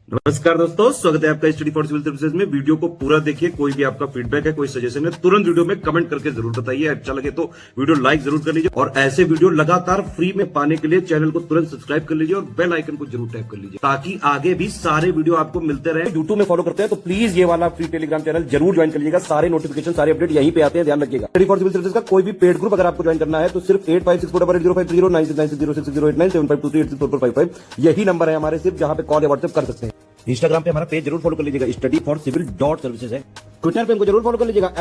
नमस्कार दोस्तों, स्वागत है आपका स्टडी फॉर सिविल सर्विसेज में। वीडियो को पूरा देखिए। कोई भी आपका फीडबैक है, कोई सजेशन है, तुरंत वीडियो में कमेंट करके जरूर बताइए। अच्छा लगे तो वीडियो लाइक जरूर कर लीजिए और ऐसे वीडियो लगातार फ्री में पाने के लिए चैनल को तुरंत सब्सक्राइब कर लीजिए और बेल आइकन को जरूर टैप कर लीजिए ताकि आगे भी सारे वीडियो आपको मिलते रहे। यूट्यूब में फॉलो करते हैं तो प्लीज ये वाला फ्री टेलीग्राम चैनल जरूर ज्वाइन कर लीजिएगा। सारे नोटिफिकेशन, सारे अपडेट यहीं पे आते हैं, ध्यान रखिएगा। स्टडी फॉर सिविल सर्विसेज का कोई भी पेड ग्रुप अगर आपको ज्वाइन करना है तो सिर्फ 856480560609797523864455 यही नंबर है हमारे, सिर्फ जहां पे कॉल या व्हाट्सएप कर सकते हैं। इंस्टाग्राम पे हमारा पेज जरूर फॉलो कर लीजिएगा, स्टडी फॉर सिविल .सर्विसेज है। ट्विटर पे हमको जरूर फॉलो कर लीजिएगा,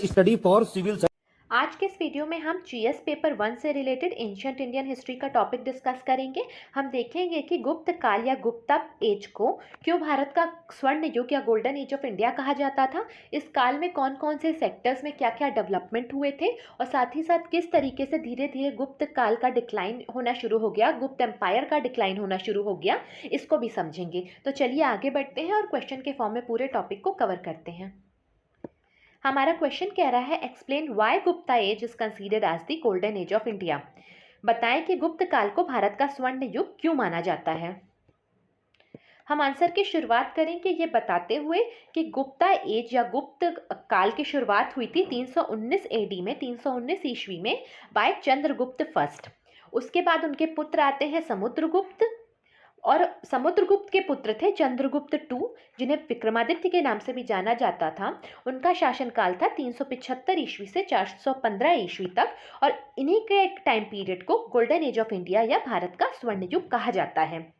@study for civil। आज के इस वीडियो में हम जीएस पेपर 1 से रिलेटेड एंशिएंट इंडियन हिस्ट्री का टॉपिक डिस्कस करेंगे। हम देखेंगे कि गुप्त काल या गुप्ता एज को क्यों भारत का स्वर्ण युग या गोल्डन एज ऑफ इंडिया कहा जाता था, इस काल में कौन कौन से सेक्टर्स में क्या क्या डेवलपमेंट हुए थे और साथ ही साथ किस तरीके से धीरे धीरे गुप्त काल का डिक्लाइन होना शुरू हो गया, गुप्त एम्पायर का डिक्लाइन होना शुरू हो गया, इसको भी समझेंगे। तो चलिए आगे बढ़ते हैं और क्वेश्चन के फॉर्म में पूरे टॉपिक को कवर करते हैं। हमारा क्वेश्चन कह रहा है explain why Gupta age is considered as the golden age of India. बताएं कि गुप्त काल को भारत का स्वर्ण युग क्यों माना जाता है। हम आंसर की शुरुआत करेंगे ये बताते हुए कि गुप्ता एज या गुप्त काल की शुरुआत हुई थी 319 एडी में, 319 ईस्वी में बाय चंद्रगुप्त फर्स्ट। उसके बाद उनके पुत्र आते हैं समुद्रगुप्त, और समुद्रगुप्त के पुत्र थे चंद्रगुप्त टू, जिन्हें विक्रमादित्य के नाम से भी जाना जाता था। उनका शासनकाल था 375 ईस्वी से 415 ईस्वी तक, और इन्हीं के एक टाइम पीरियड को गोल्डन एज ऑफ इंडिया या भारत का स्वर्ण युग कहा जाता है।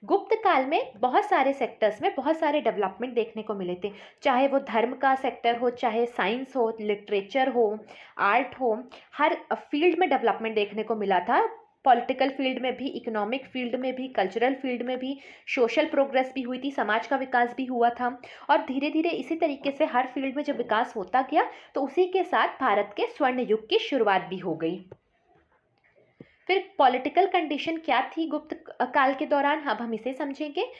गुप्त काल में बहुत सारे सेक्टर्स में बहुत सारे डेवलपमेंट देखने को मिले थे, चाहे वो धर्म का सेक्टर हो, चाहे साइंस हो, लिटरेचर हो, आर्ट हो, हर फील्ड में डेवलपमेंट देखने को मिला था। पॉलिटिकल फील्ड में भी, इकोनॉमिक फील्ड में भी, कल्चरल फील्ड में भी, सोशल प्रोग्रेस भी हुई थी, समाज का विकास भी हुआ था। और धीरे धीरे इसी तरीके से हर फील्ड में जब विकास होता गया तो उसी के साथ भारत के स्वर्ण युग की शुरुआत भी हो गई। फिर पॉलिटिकल कंडीशन क्या थी गुप्त काल के दौरान, अब हम इसे समझेंगे।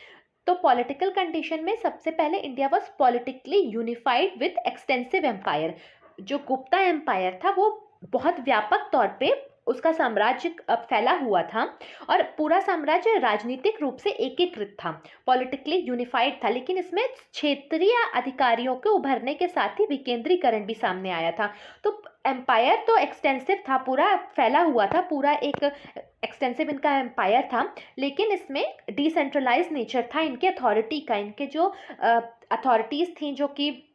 तो पॉलिटिकल कंडीशन में सबसे पहले India was politically unified with extensive empire. जो गुप्ता एम्पायर था वो बहुत व्यापक तौर पे उसका साम्राज्य फैला हुआ था और पूरा साम्राज्य राजनीतिक रूप से एकीकृत था, पॉलिटिकली यूनिफाइड था। लेकिन इसमें क्षेत्रीय अधिकारियों के उभरने के साथ ही विकेंद्रीकरण भी सामने आया था। तो एम्पायर तो एक्सटेंसिव था, पूरा फैला हुआ था, पूरा एक एक्सटेंसिव इनका एम्पायर था, लेकिन इसमें डिसेंट्रलाइज नेचर था इनके अथॉरिटी का। इनके जो अथॉरिटीज़ थी जो कि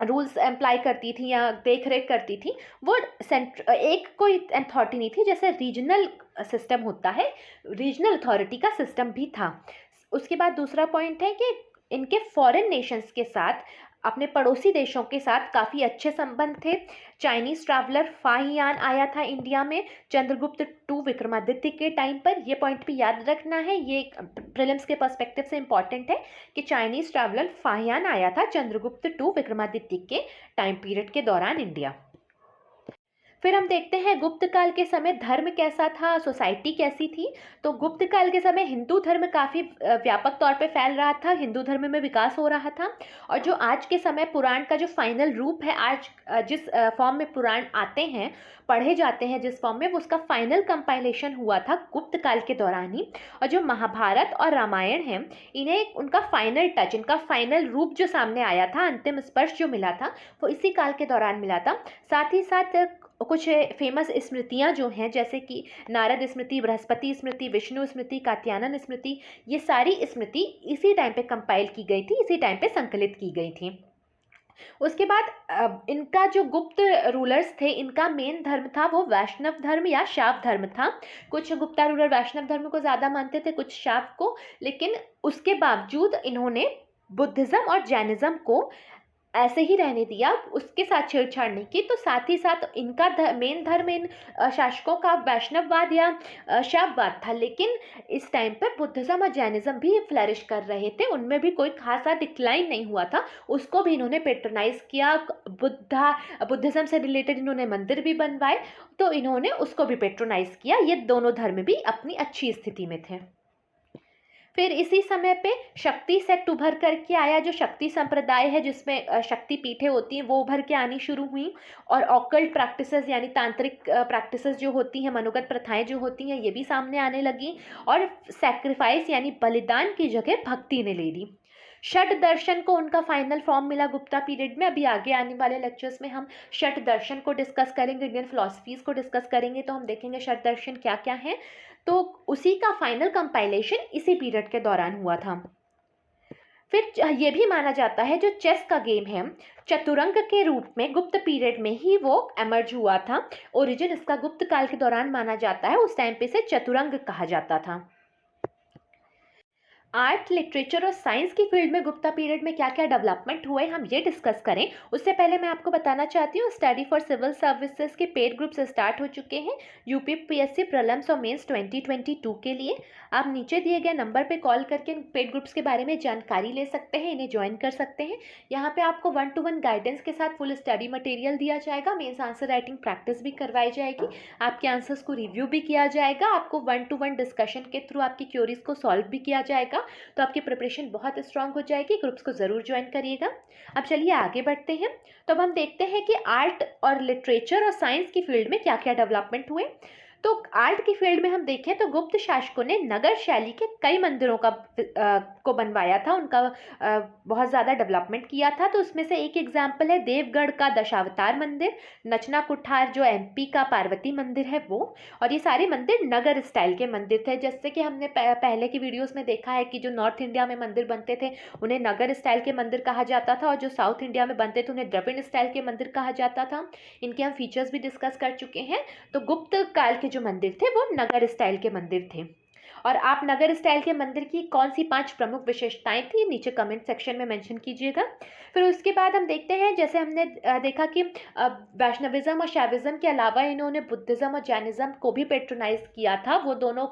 रूल्स अप्लाई करती थी या देख रेख करती थी, वो एक कोई अथॉरिटी नहीं थी। जैसे रीजनल सिस्टम होता है, रीजनल अथॉरिटी का सिस्टम भी था। उसके बाद दूसरा पॉइंट है कि इनके फॉरेन नेशंस के साथ, अपने पड़ोसी देशों के साथ काफ़ी अच्छे संबंध थे। चाइनीज़ ट्रैवलर फाहियान आया था इंडिया में चंद्रगुप्त टू विक्रमादित्य के टाइम पर। ये पॉइंट भी याद रखना है, ये प्रीलिम्स के पर्सपेक्टिव से इंपॉर्टेंट है कि चाइनीज़ ट्रैवलर फाहियान आया था चंद्रगुप्त टू विक्रमादित्य के टाइम पीरियड के दौरान इंडिया। फिर हम देखते हैं गुप्त काल के समय धर्म कैसा था, सोसाइटी कैसी थी। तो गुप्त काल के समय हिंदू धर्म काफ़ी व्यापक तौर पे फैल रहा था, हिंदू धर्म में विकास हो रहा था। और जो आज के समय पुराण का जो फाइनल रूप है, आज जिस फॉर्म में पुराण आते हैं, पढ़े जाते हैं जिस फॉर्म में, वो उसका फाइनल कंपाइलेशन हुआ था गुप्त काल के दौरान ही। और जो महाभारत और रामायण है, इन्हें उनका फाइनल टच, इनका फाइनल रूप जो सामने आया था, अंतिम स्पर्श जो मिला था, वो इसी काल के दौरान मिला था। साथ ही साथ कुछ फेमस स्मृतियाँ जो हैं, जैसे कि नारद स्मृति, बृहस्पति स्मृति, विष्णु स्मृति, कात्यायन स्मृति, ये सारी स्मृति इसी टाइम पे कंपाइल की गई थी, इसी टाइम पे संकलित की गई थी। उसके बाद इनका जो गुप्त रूलर्स थे, इनका मेन धर्म था वो वैष्णव धर्म या शाव धर्म था। कुछ गुप्ता रूलर वैष्णव धर्म को ज़्यादा मानते थे, कुछ शाव को, लेकिन उसके बावजूद इन्होंने बुद्धिज़्म और जैनिज़्म को ऐसे ही रहने दिया, उसके साथ छेड़छाड़ नहीं की। तो साथ ही साथ इनका मेन धर्म इन शासकों का वैष्णववाद या शैववाद था, लेकिन इस टाइम पे बुद्धिज़्म और जैनिज़्म भी फ्लरिश कर रहे थे, उनमें भी कोई खासा डिक्लाइन नहीं हुआ था। उसको भी इन्होंने पेट्रोनाइज किया। बुद्धिज़्म से रिलेटेड इन्होंने मंदिर भी बनवाए, तो इन्होंने उसको भी पेट्रोनाइज किया। ये दोनों धर्म भी अपनी अच्छी स्थिति में थे। फिर इसी समय पे शक्ति सेक्ट उभर करके आया, जो शक्ति संप्रदाय है जिसमें शक्ति पीठें होती हैं वो उभर के आनी शुरू हुई, और ऑकल्ट प्रैक्टिसेस यानी तांत्रिक प्रैक्टिसेस जो होती हैं, मनोगत प्रथाएं जो होती हैं, ये भी सामने आने लगी, और सैक्रिफाइस यानी बलिदान की जगह भक्ति ने ले ली। षट दर्शन को उनका फाइनल फॉर्म मिला गुप्ता पीरियड में। अभी आगे आने वाले लेक्चर्स में हम षट दर्शन को डिस्कस करेंगे, इंडियन फिलोसफीज को डिस्कस करेंगे, तो हम देखेंगे षट दर्शन क्या क्या है। तो उसी का फाइनल कंपाइलेशन इसी पीरियड के दौरान हुआ था। फिर ये भी माना जाता है जो चेस का गेम है चतुरंग के रूप में गुप्त पीरियड में ही वो एमर्ज हुआ था। ओरिजिन इसका गुप्त काल के दौरान माना जाता है, उस टाइम पे से चतुरंग कहा जाता था। आर्ट, लिटरेचर और साइंस की फील्ड में गुप्ता पीरियड में क्या क्या डेवलपमेंट हुए हम ये डिस्कस करें, उससे पहले मैं आपको बताना चाहती हूँ स्टडी फॉर सिविल सर्विसेज के पेड ग्रुप्स स्टार्ट हो चुके हैं यूपीपीएससी प्रीलिम्स और मेंस 2022 के लिए। आप नीचे दिए गए नंबर पे कॉल करके इन पेड ग्रुप्स के बारे में जानकारी ले सकते हैं, इन्हें ज्वाइन कर सकते हैं। यहाँ पे आपको 1-to-1 गाइडेंस के साथ फुल स्टडी मटेरियल दिया जाएगा, मेंस आंसर राइटिंग प्रैक्टिस भी करवाई जाएगी, आपके आंसर्स को रिव्यू भी किया जाएगा, आपको 1-to-1 डिस्कशन के थ्रू आपकी क्योरीज को सॉल्व भी किया जाएगा, तो आपकी प्रिपरेशन बहुत स्ट्रांग हो जाएगी। ग्रुप्स को ज़रूर ज्वाइन करिएगा। अब चलिए आगे बढ़ते हैं। तो अब हम देखते हैं कि आर्ट और लिटरेचर और साइंस की फील्ड में क्या क्या डेवलपमेंट हुए। तो आर्ट की फील्ड में हम देखें तो गुप्त शासकों ने नगर शैली के कई मंदिरों को बनवाया था, उनका बहुत ज़्यादा डेवलपमेंट किया था। तो उसमें से एक एग्जाम्पल है देवगढ़ का दशावतार मंदिर, नचना कुठार जो एमपी का पार्वती मंदिर है वो, और ये सारे मंदिर नगर स्टाइल के मंदिर थे। जैसे कि हमने पहले की वीडियोस में देखा है कि जो नॉर्थ इंडिया में मंदिर बनते थे उन्हें नगर स्टाइल के मंदिर कहा जाता था, और जो साउथ इंडिया में बनते थे उन्हें द्रविड़ स्टाइल के मंदिर कहा जाता था। इनके हम फीचर्स भी डिस्कस कर चुके हैं। तो गुप्त काल के जो मंदिर थे वो नगर स्टाइल के मंदिर थे। और आप नगर स्टाइल के मंदिर की कौन सी 5 प्रमुख विशेषताएं थी नीचे कमेंट सेक्शन में मेंशन कीजिएगा। फिर उसके बाद हम देखते हैं, जैसे हमने देखा कि वैष्णविज्म और शैविज्म के अलावा इन्होंने बुद्धिज्म और जैनिज्म को भी पेट्रोनाइज किया था। वो दोनों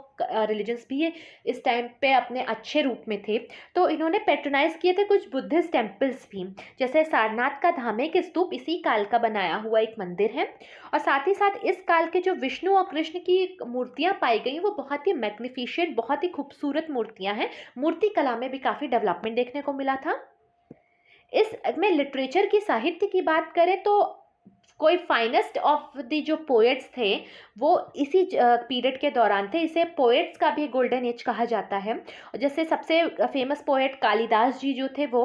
रिलीजन्स भी इस टाइम पे अपने अच्छे रूप में थे, तो इन्होंने पेट्रोनाइज किए थे कुछ बुद्धिस्ट टेम्पल्स भी, जैसे सारनाथ का धामेक स्तूप इसी काल का बनाया हुआ एक मंदिर है। और साथ ही साथ इस काल के जो विष्णु और कृष्ण की मूर्तियां पाई गई वो बहुत ही मैग्निफिशिएंट, बहुत ही खूबसूरत मूर्तियां हैं। मूर्ति कला में भी काफ़ी डेवलपमेंट देखने को मिला था। इसमें लिटरेचर की, साहित्य की बात करें तो कोई फाइनेस्ट ऑफ द जो पोएट्स थे वो इसी पीरियड के दौरान थे। इसे पोएट्स का भी गोल्डन एज कहा जाता है। जैसे सबसे फेमस पोएट कालिदास जी जो थे वो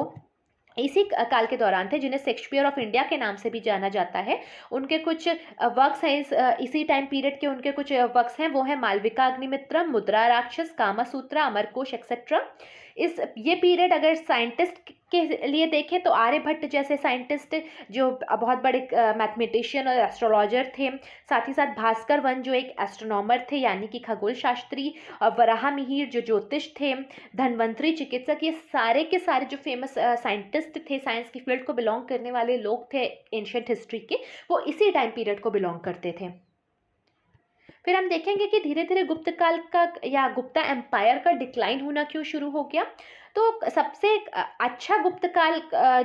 इसी काल के दौरान थे, जिन्हें शेक्सपियर ऑफ इंडिया के नाम से भी जाना जाता है। उनके कुछ वर्क्स हैं इसी टाइम पीरियड के, उनके कुछ वर्क्स हैं वो हैं मालविका अग्निमित्रम, मुद्रा राक्षस, कामासूत्रा, अमरकोश एक्सेट्रा। ये पीरियड अगर साइंटिस्ट के लिए देखें तो आर्यभट्ट जैसे साइंटिस्ट जो बहुत बड़े मैथमेटिशियन और एस्ट्रोलॉजर थे, साथ ही साथ भास्कर वन जो एक एस्ट्रोनॉमर थे यानी कि खगोल शास्त्री, और वराह मिहिर जो ज्योतिष थे, धन्वंतरी चिकित्सक, ये सारे के सारे जो फेमस साइंटिस्ट थे, साइंस की फील्ड को बिलोंग करने वाले लोग थे एंशिएंट हिस्ट्री के, वो इसी टाइम पीरियड को बिलोंग करते थे। फिर हम देखेंगे कि धीरे धीरे गुप्त काल का या गुप्ता एम्पायर का डिक्लाइन होना क्यों शुरू हो गया। तो सबसे अच्छा गुप्त काल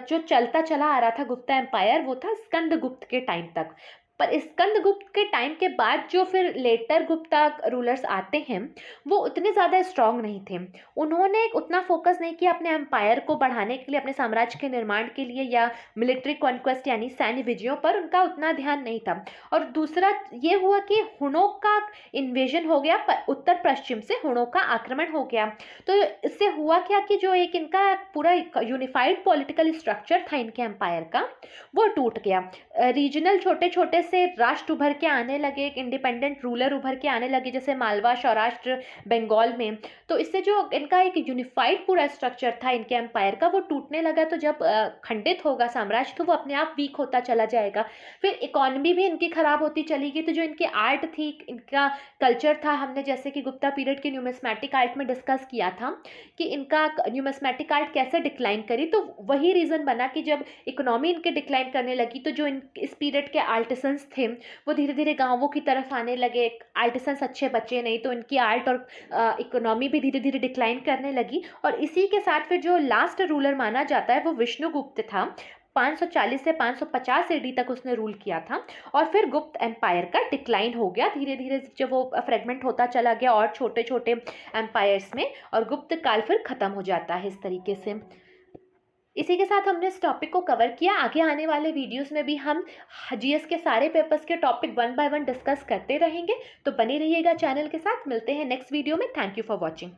जो चलता चला आ रहा था गुप्ता एम्पायर वो था स्कंदगुप्त के टाइम तक। पर स्कंदगुप्त के टाइम के बाद जो फिर लेटर गुप्ता रूलर्स आते हैं वो उतने ज़्यादा स्ट्रांग नहीं थे। उन्होंने उतना फोकस नहीं किया अपने एम्पायर को बढ़ाने के लिए, अपने साम्राज्य के निर्माण के लिए, या मिलिट्री कॉन्क्वेस्ट यानी सैन्य विजयों पर उनका उतना ध्यान नहीं था। और दूसरा ये हुआ कि हुणों का इन्वेजन हो गया, उत्तर पश्चिम से हुणों का आक्रमण हो गया। तो इससे हुआ क्या कि जो एक इनका पूरा यूनिफाइड पॉलिटिकल स्ट्रक्चर था इनके एम्पायर का वो टूट गया। रीजनल छोटे छोटे से राष्ट्र उभर के आने लगे, एक इंडिपेंडेंट रूलर उभर के आने लगे जैसे मालवा, सौराष्ट्र, बंगाल में। तो इससे जो इनका एक यूनिफाइड पूरा स्ट्रक्चर था इनके एम्पायर का वो टूटने लगा। तो जब खंडित होगा साम्राज्य तो वो अपने आप वीक होता चला जाएगा। फिर इकोनॉमी भी इनकी खराब होती चली गई। तो जो इनकी आर्ट थी, इनका कल्चर था, हमने जैसे कि गुप्ता पीरियड के न्यूमिस्मैटिक आर्ट में डिस्कस किया था कि इनका न्यूमिस्मैटिक आर्ट कैसे डिक्लाइन करी। तो वही रीज़न बना कि जब इकोनॉमी इनके डिक्लाइन करने लगी तो जो इस पीरियड के आर्टिसंस थे वो धीरे धीरे गांवों की तरफ आने लगे। आर्टिसंस अच्छे बचे नहीं तो इनकी आर्ट और इकोनॉमी भी धीरे धीरे डिक्लाइन करने लगी। और इसी के साथ फिर जो लास्ट रूलर माना जाता है वो विष्णुगुप्त था। 540 से 550 एडी तक उसने रूल किया था। और फिर गुप्त एम्पायर का डिक्लाइन हो गया धीरे धीरे, जब वो फ्रेगमेंट होता चला गया और छोटे छोटे एम्पायर्स में, और गुप्त काल फिर खत्म हो जाता है इस तरीके से। इसी के साथ हमने इस टॉपिक को कवर किया। आगे आने वाले वीडियोस में भी हम जीएस के सारे पेपर्स के टॉपिक 1 बाय 1 डिस्कस करते रहेंगे, तो बने रहिएगा चैनल के साथ। मिलते हैं नेक्स्ट वीडियो में। Thank you for watching.